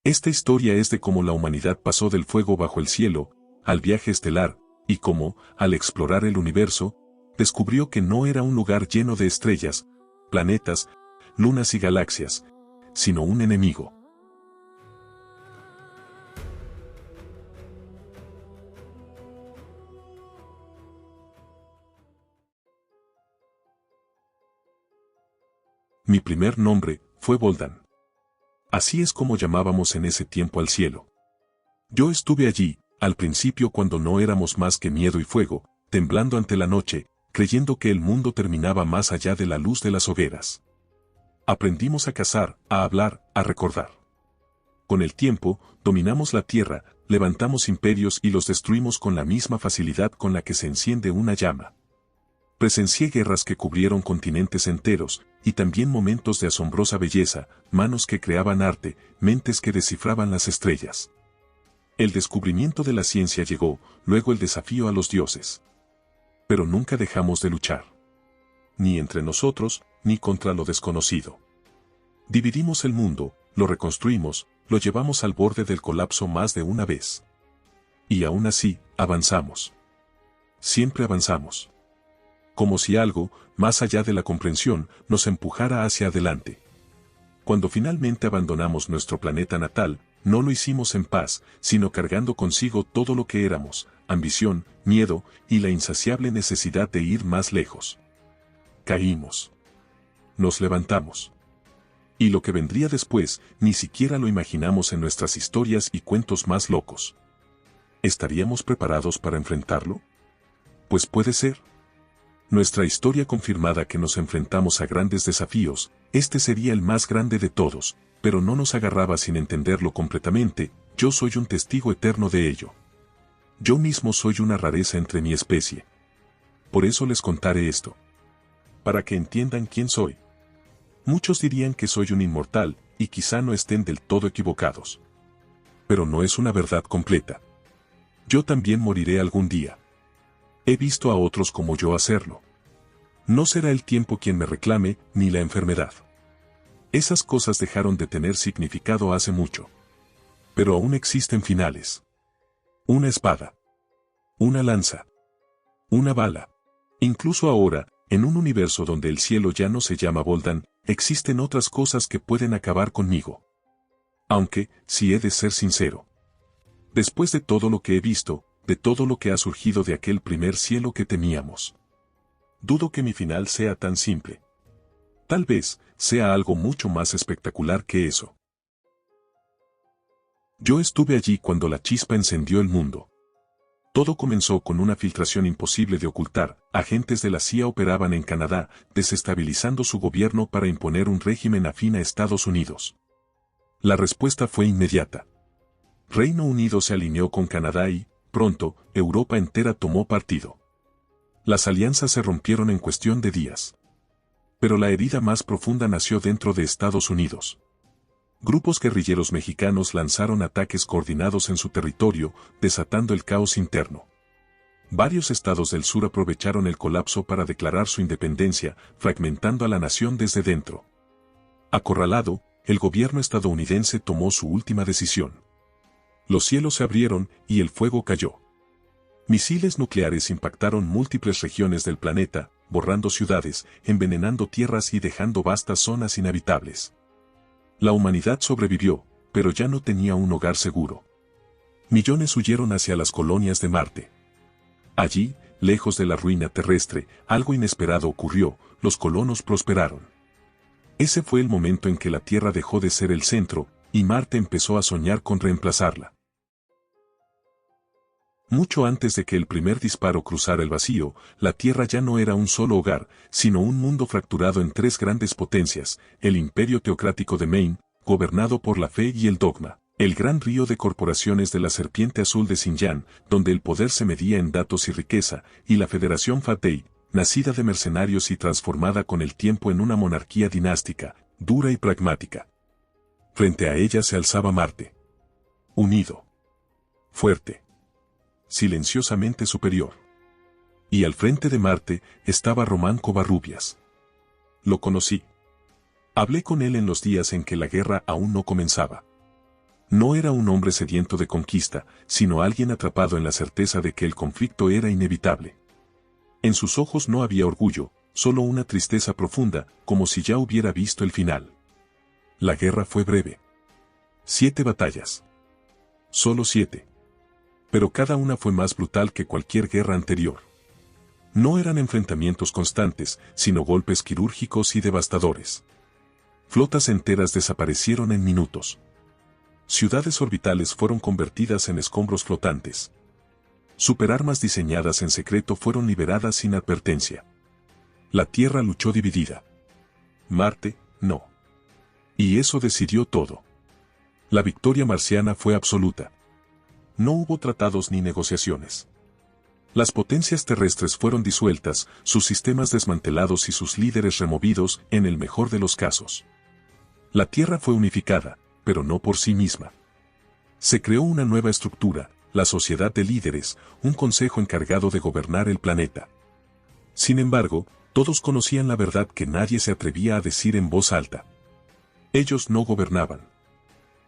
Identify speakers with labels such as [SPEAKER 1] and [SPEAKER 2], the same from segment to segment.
[SPEAKER 1] Esta historia es de cómo la humanidad pasó del fuego bajo el cielo, al viaje estelar, y cómo, al explorar el universo, descubrió que no era un lugar lleno de estrellas, planetas, lunas y galaxias, sino un enemigo. Mi primer nombre fue Voldan. Así es como llamábamos en ese tiempo al cielo. Yo estuve allí, al principio cuando no éramos más que miedo y fuego, temblando ante la noche, creyendo que el mundo terminaba más allá de la luz de las hogueras. Aprendimos a cazar, a hablar, a recordar. Con el tiempo, dominamos la tierra, levantamos imperios y los destruimos con la misma facilidad con la que se enciende una llama. Presencié guerras que cubrieron continentes enteros, y también momentos de asombrosa belleza, manos que creaban arte, mentes que descifraban las estrellas. El descubrimiento de la ciencia llegó, luego el desafío a los dioses. Pero nunca dejamos de luchar. Ni entre nosotros, ni contra lo desconocido. Dividimos el mundo, lo reconstruimos, lo llevamos al borde del colapso más de una vez. Y aún así, avanzamos. Siempre avanzamos. Como si algo, más allá de la comprensión, nos empujara hacia adelante. Cuando finalmente abandonamos nuestro planeta natal, no lo hicimos en paz, sino cargando consigo todo lo que éramos, ambición, miedo y la insaciable necesidad de ir más lejos. Caímos. Nos levantamos. Y lo que vendría después, ni siquiera lo imaginamos en nuestras historias y cuentos más locos. ¿Estaríamos preparados para enfrentarlo? Pues puede ser. Nuestra historia confirmada que nos enfrentamos a grandes desafíos, este sería el más grande de todos, pero no nos agarraba sin entenderlo completamente, yo soy un testigo eterno de ello. Yo mismo soy una rareza entre mi especie. Por eso les contaré esto. Para que entiendan quién soy. Muchos dirían que soy un inmortal, y quizá no estén del todo equivocados. Pero no es una verdad completa. Yo también moriré algún día. He visto a otros como yo hacerlo. No será el tiempo quien me reclame, ni la enfermedad. Esas cosas dejaron de tener significado hace mucho. Pero aún existen finales. Una espada. Una lanza. Una bala. Incluso ahora, en un universo donde el cielo ya no se llama Voldan, existen otras cosas que pueden acabar conmigo. Aunque, si he de ser sincero. Después de todo lo que he visto, de todo lo que ha surgido de aquel primer cielo que temíamos. Dudo que mi final sea tan simple. Tal vez, sea algo mucho más espectacular que eso. Yo estuve allí cuando la chispa encendió el mundo. Todo comenzó con una filtración imposible de ocultar. Agentes de la CIA operaban en Canadá, desestabilizando su gobierno para imponer un régimen afín a Estados Unidos. La respuesta fue inmediata. Reino Unido se alineó con Canadá y, pronto, Europa entera tomó partido. Las alianzas se rompieron en cuestión de días. Pero la herida más profunda nació dentro de Estados Unidos. Grupos guerrilleros mexicanos lanzaron ataques coordinados en su territorio, desatando el caos interno. Varios estados del sur aprovecharon el colapso para declarar su independencia, fragmentando a la nación desde dentro. Acorralado, el gobierno estadounidense tomó su última decisión. Los cielos se abrieron y el fuego cayó. Misiles nucleares impactaron múltiples regiones del planeta, borrando ciudades, envenenando tierras y dejando vastas zonas inhabitables. La humanidad sobrevivió, pero ya no tenía un hogar seguro. Millones huyeron hacia las colonias de Marte. Allí, lejos de la ruina terrestre, algo inesperado ocurrió, los colonos prosperaron. Ese fue el momento en que la Tierra dejó de ser el centro, y Marte empezó a soñar con reemplazarla. Mucho antes de que el primer disparo cruzara el vacío, la Tierra ya no era un solo hogar, sino un mundo fracturado en tres grandes potencias, el imperio teocrático de Maine, gobernado por la fe y el dogma, el gran río de corporaciones de la serpiente azul de Xinjiang, donde el poder se medía en datos y riqueza, y la Federación Fatei, nacida de mercenarios y transformada con el tiempo en una monarquía dinástica, dura y pragmática. Frente a ella se alzaba Marte. Unido. Fuerte. Silenciosamente superior. Y al frente de Marte estaba Román Covarrubias. Lo conocí. Hablé con él en los días en que la guerra aún no comenzaba. No era un hombre sediento de conquista, sino alguien atrapado en la certeza de que el conflicto era inevitable. En sus ojos no había orgullo, solo una tristeza profunda, como si ya hubiera visto el final. La guerra fue breve. 7 batallas. Solo 7. Pero cada una fue más brutal que cualquier guerra anterior. No eran enfrentamientos constantes, sino golpes quirúrgicos y devastadores. Flotas enteras desaparecieron en minutos. Ciudades orbitales fueron convertidas en escombros flotantes. Superarmas diseñadas en secreto fueron liberadas sin advertencia. La Tierra luchó dividida. Marte, no. Y eso decidió todo. La victoria marciana fue absoluta. No hubo tratados ni negociaciones. Las potencias terrestres fueron disueltas, sus sistemas desmantelados y sus líderes removidos, en el mejor de los casos. La Tierra fue unificada, pero no por sí misma. Se creó una nueva estructura, la sociedad de líderes, un consejo encargado de gobernar el planeta. Sin embargo, todos conocían la verdad que nadie se atrevía a decir en voz alta. Ellos no gobernaban.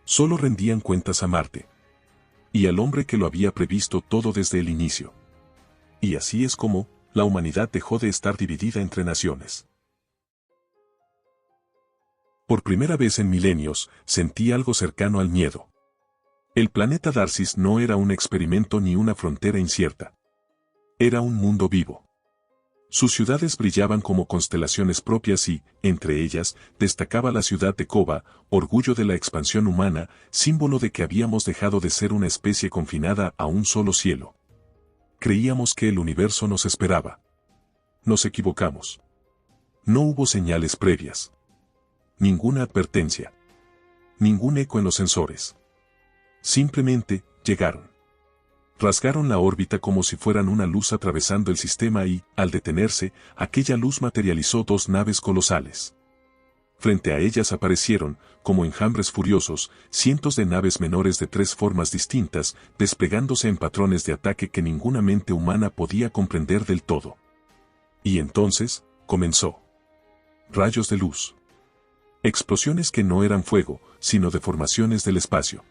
[SPEAKER 1] Solo rendían cuentas a Marte. Y al hombre que lo había previsto todo desde el inicio. Y así es como, la humanidad dejó de estar dividida entre naciones. Por primera vez en milenios, sentí algo cercano al miedo. El planeta Darcis no era un experimento ni una frontera incierta. Era un mundo vivo. Sus ciudades brillaban como constelaciones propias y, entre ellas, destacaba la ciudad de Koba, orgullo de la expansión humana, símbolo de que habíamos dejado de ser una especie confinada a un solo cielo. Creíamos que el universo nos esperaba. Nos equivocamos. No hubo señales previas. Ninguna advertencia. Ningún eco en los sensores. Simplemente, llegaron. Rasgaron la órbita como si fueran una luz atravesando el sistema y, al detenerse, aquella luz materializó 2 naves colosales. Frente a ellas aparecieron, como enjambres furiosos, cientos de naves menores de 3 formas distintas, desplegándose en patrones de ataque que ninguna mente humana podía comprender del todo. Y entonces, comenzó. Rayos de luz. Explosiones que no eran fuego, sino deformaciones del espacio.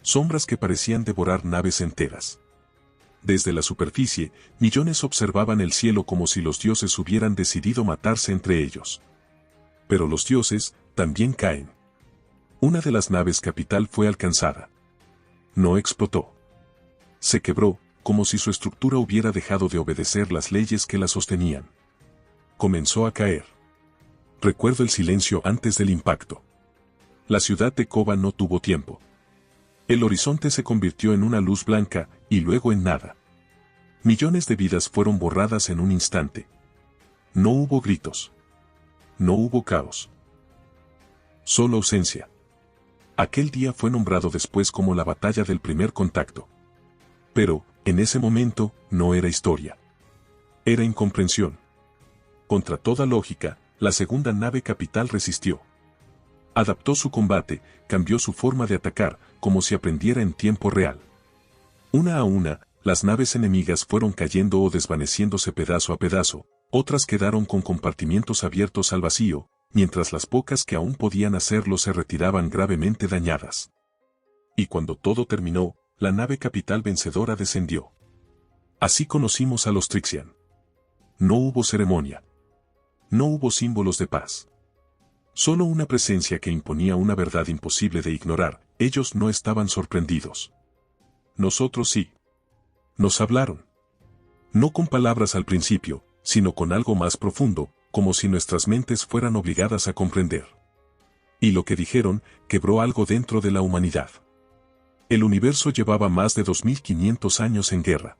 [SPEAKER 1] Sombras que parecían devorar naves enteras. Desde la superficie, millones observaban el cielo como si los dioses hubieran decidido matarse entre ellos. Pero los dioses también caen. Una de las naves capital fue alcanzada. No explotó. Se quebró, como si su estructura hubiera dejado de obedecer las leyes que la sostenían. Comenzó a caer. Recuerdo el silencio antes del impacto. La ciudad de Koba no tuvo tiempo. El horizonte se convirtió en una luz blanca, y luego en nada. Millones de vidas fueron borradas en un instante. No hubo gritos. No hubo caos. Solo ausencia. Aquel día fue nombrado después como la batalla del primer contacto. Pero, en ese momento, no era historia. Era incomprensión. Contra toda lógica, la segunda nave capital resistió. Adaptó su combate, cambió su forma de atacar, como si aprendiera en tiempo real. Una a una, las naves enemigas fueron cayendo o desvaneciéndose pedazo a pedazo, otras quedaron con compartimientos abiertos al vacío, mientras las pocas que aún podían hacerlo se retiraban gravemente dañadas. Y cuando todo terminó, la nave capital vencedora descendió. Así conocimos a los Trixian. No hubo ceremonia. No hubo símbolos de paz. Solo una presencia que imponía una verdad imposible de ignorar. Ellos no estaban sorprendidos. Nosotros sí. Nos hablaron. No con palabras al principio, sino con algo más profundo, como si nuestras mentes fueran obligadas a comprender. Y lo que dijeron, quebró algo dentro de la humanidad. El universo llevaba más de 2500 años en guerra.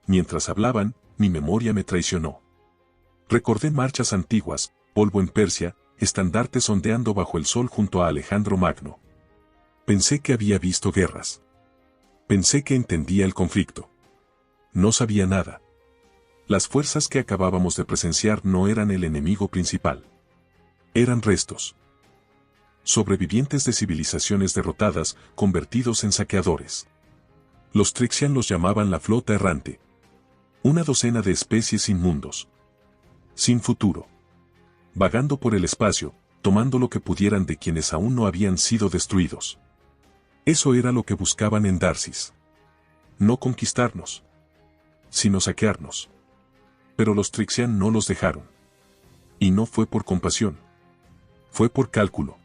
[SPEAKER 1] Mientras hablaban, mi memoria me traicionó. Recordé marchas antiguas, polvo en Persia, estandartes ondeando bajo el sol junto a Alejandro Magno. Pensé que había visto guerras. Pensé que entendía el conflicto. No sabía nada. Las fuerzas que acabábamos de presenciar no eran el enemigo principal. Eran restos. Sobrevivientes de civilizaciones derrotadas, convertidos en saqueadores. Los Trixian los llamaban la flota errante. Una docena de especies sin mundos. Sin futuro. Vagando por el espacio, tomando lo que pudieran de quienes aún no habían sido destruidos. Eso era lo que buscaban en Darcis. No conquistarnos, sino saquearnos. Pero los Trixian no los dejaron. Y no fue por compasión. Fue por cálculo.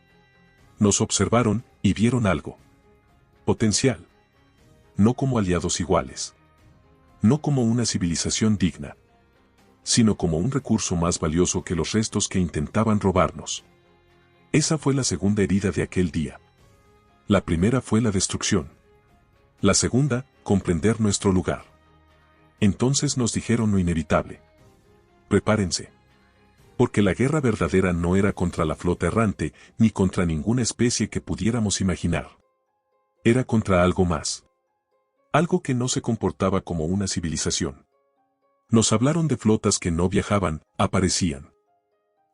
[SPEAKER 1] Nos observaron y vieron algo. Potencial. No como aliados iguales. No como una civilización digna. Sino como un recurso más valioso que los restos que intentaban robarnos. Esa fue la segunda herida de aquel día. La primera fue la destrucción. La segunda, comprender nuestro lugar. Entonces nos dijeron lo inevitable. Prepárense. Porque la guerra verdadera no era contra la flota errante, ni contra ninguna especie que pudiéramos imaginar. Era contra algo más. Algo que no se comportaba como una civilización. Nos hablaron de flotas que no viajaban, aparecían.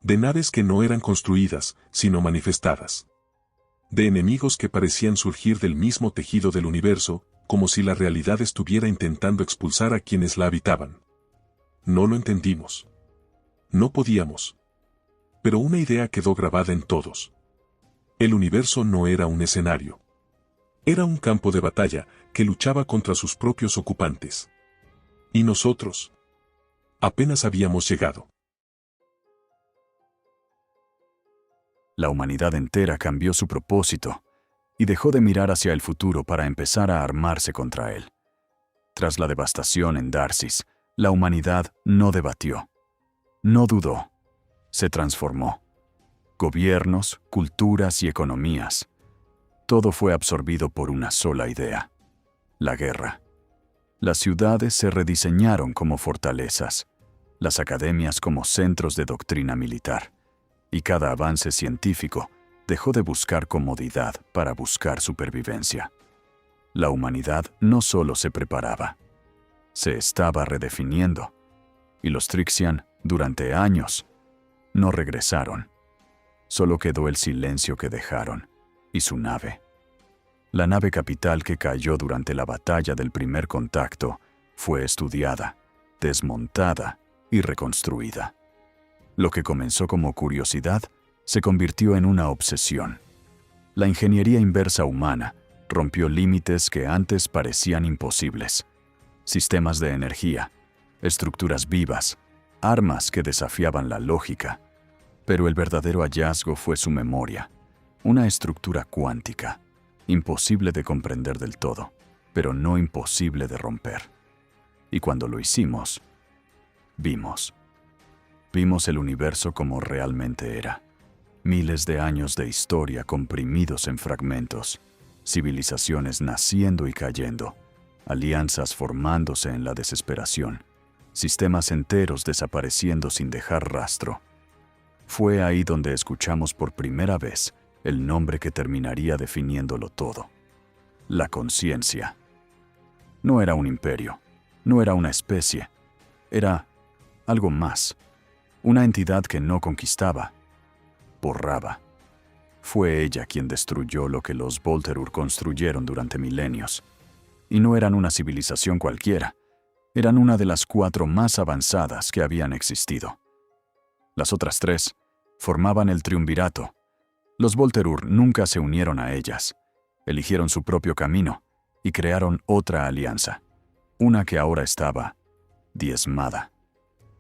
[SPEAKER 1] De naves que no eran construidas, sino manifestadas. De enemigos que parecían surgir del mismo tejido del universo, como si la realidad estuviera intentando expulsar a quienes la habitaban. No lo entendimos. No podíamos. Pero una idea quedó grabada en todos. El universo no era un escenario. Era un campo de batalla que luchaba contra sus propios ocupantes. Y nosotros apenas habíamos llegado.
[SPEAKER 2] La humanidad entera cambió su propósito y dejó de mirar hacia el futuro para empezar a armarse contra él. Tras la devastación en Darcis, la humanidad no debatió, no dudó, se transformó. Gobiernos, culturas y economías. Todo fue absorbido por una sola idea: la guerra. Las ciudades se rediseñaron como fortalezas, las academias como centros de doctrina militar, y cada avance científico dejó de buscar comodidad para buscar supervivencia. La humanidad no solo se preparaba, se estaba redefiniendo, y los Trixian, durante años, no regresaron. Solo quedó el silencio que dejaron, y su nave. La nave capital que cayó durante la batalla del primer contacto fue estudiada, desmontada y reconstruida. Lo que comenzó como curiosidad se convirtió en una obsesión. La ingeniería inversa humana rompió límites que antes parecían imposibles. Sistemas de energía, estructuras vivas, armas que desafiaban la lógica. Pero el verdadero hallazgo fue su memoria, una estructura cuántica, imposible de comprender del todo, pero no imposible de romper. Y cuando lo hicimos, vimos el universo como realmente era. Miles de años de historia comprimidos en fragmentos, civilizaciones naciendo y cayendo, alianzas formándose en la desesperación, sistemas enteros desapareciendo sin dejar rastro. Fue ahí donde escuchamos por primera vez el nombre que terminaría definiéndolo todo: la conciencia. No era un imperio, no era una especie, era algo más, una entidad que no conquistaba, borraba. Fue ella quien destruyó lo que los Volterur construyeron durante milenios. Y no eran una civilización cualquiera, eran una de las 4 más avanzadas que habían existido. Las otras 3 formaban el triunvirato. Los Volterur nunca se unieron a ellas, eligieron su propio camino y crearon otra alianza, una que ahora estaba diezmada.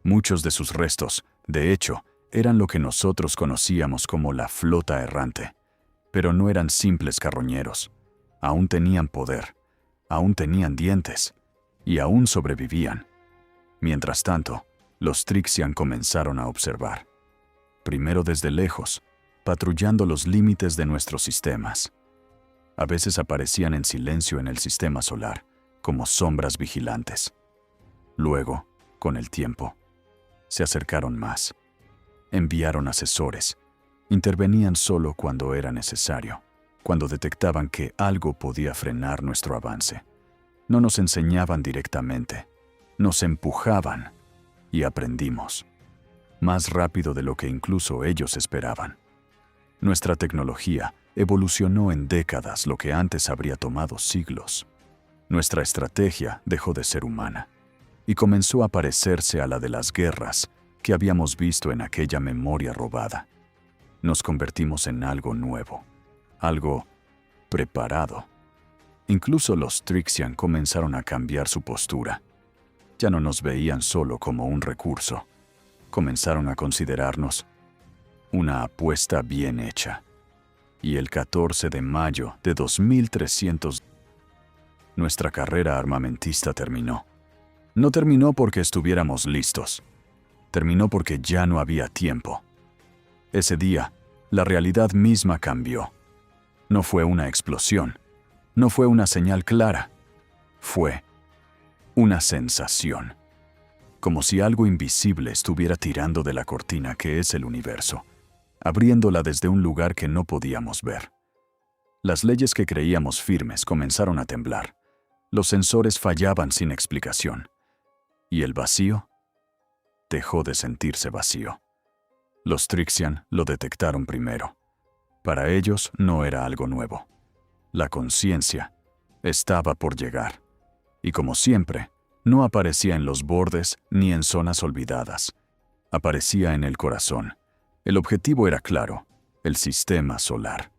[SPEAKER 2] Muchos de sus restos, de hecho, eran lo que nosotros conocíamos como la flota errante, pero no eran simples carroñeros. Aún tenían poder, aún tenían dientes, y aún sobrevivían. Mientras tanto, los Trixian comenzaron a observar. Primero desde lejos, patrullando los límites de nuestros sistemas. A veces aparecían en silencio en el sistema solar, como sombras vigilantes. Luego, con el tiempo, se acercaron más. Enviaron asesores. Intervenían solo cuando era necesario, cuando detectaban que algo podía frenar nuestro avance. No nos enseñaban directamente, nos empujaban y aprendimos. Más rápido de lo que incluso ellos esperaban. Nuestra tecnología evolucionó en décadas lo que antes habría tomado siglos. Nuestra estrategia dejó de ser humana y comenzó a parecerse a la de las guerras que habíamos visto en aquella memoria robada. Nos convertimos en algo nuevo, algo preparado, Incluso los Trixian comenzaron a cambiar su postura. Ya no nos veían solo como un recurso. Comenzaron a considerarnos una apuesta bien hecha. Y el 14 de mayo de 2300, nuestra carrera armamentista terminó. No terminó porque estuviéramos listos. Terminó porque ya no había tiempo. Ese día, la realidad misma cambió. No fue una explosión. No fue una señal clara. Fue una sensación. Como si algo invisible estuviera tirando de la cortina que es el universo, abriéndola desde un lugar que no podíamos ver. Las leyes que creíamos firmes comenzaron a temblar. Los sensores fallaban sin explicación. Y el vacío dejó de sentirse vacío. Los Trixian lo detectaron primero. Para ellos no era algo nuevo. La conciencia estaba por llegar. Y como siempre, no aparecía en los bordes ni en zonas olvidadas. Aparecía en el corazón. El objetivo era claro: el sistema solar.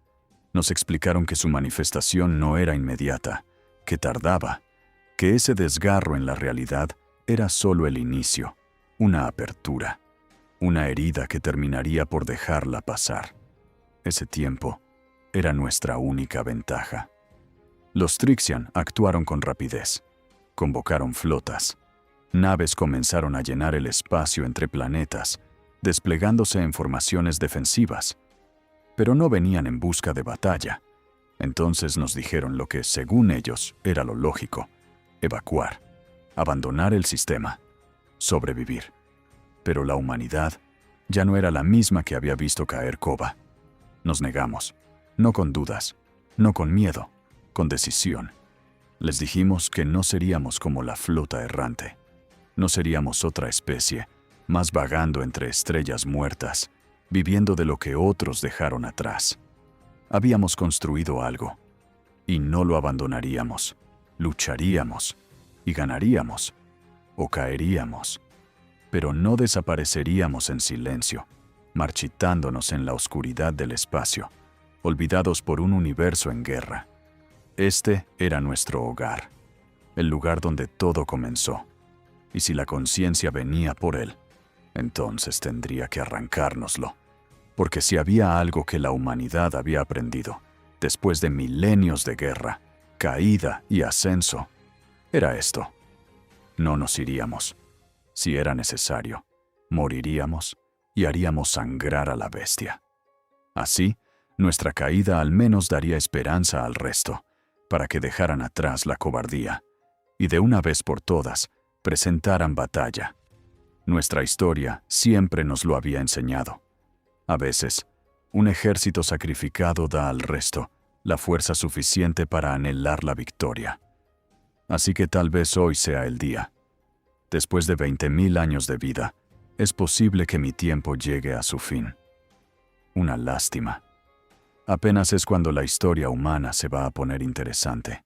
[SPEAKER 2] Nos explicaron que su manifestación no era inmediata, que tardaba, que ese desgarro en la realidad era solo el inicio, una apertura, una herida que terminaría por dejarla pasar. Ese tiempo era nuestra única ventaja. Los Trixian actuaron con rapidez. Convocaron flotas. Naves comenzaron a llenar el espacio entre planetas, desplegándose en formaciones defensivas. Pero no venían en busca de batalla. Entonces nos dijeron lo que, según ellos, era lo lógico: evacuar, abandonar el sistema, sobrevivir. Pero la humanidad ya no era la misma que había visto caer Kova. Nos negamos, no con dudas, no con miedo, con decisión. Les dijimos que no seríamos como la flota errante. No seríamos otra especie, más vagando entre estrellas muertas, viviendo de lo que otros dejaron atrás. Habíamos construido algo, y no lo abandonaríamos. Lucharíamos, y ganaríamos, o caeríamos. Pero no desapareceríamos en silencio, marchitándonos en la oscuridad del espacio, olvidados por un universo en guerra. Este era nuestro hogar, el lugar donde todo comenzó. Y si la conciencia venía por él, entonces tendría que arrancárnoslo. Porque si había algo que la humanidad había aprendido, después de milenios de guerra, caída y ascenso, era esto: no nos iríamos. Si era necesario, moriríamos y haríamos sangrar a la bestia. Así, nuestra caída al menos daría esperanza al resto, para que dejaran atrás la cobardía y de una vez por todas presentaran batalla. Nuestra historia siempre nos lo había enseñado. A veces, un ejército sacrificado da al resto la fuerza suficiente para anhelar la victoria. Así que tal vez hoy sea el día. Después de 20.000 años de vida, es posible que mi tiempo llegue a su fin. Una lástima. Apenas es cuando la historia humana se va a poner interesante.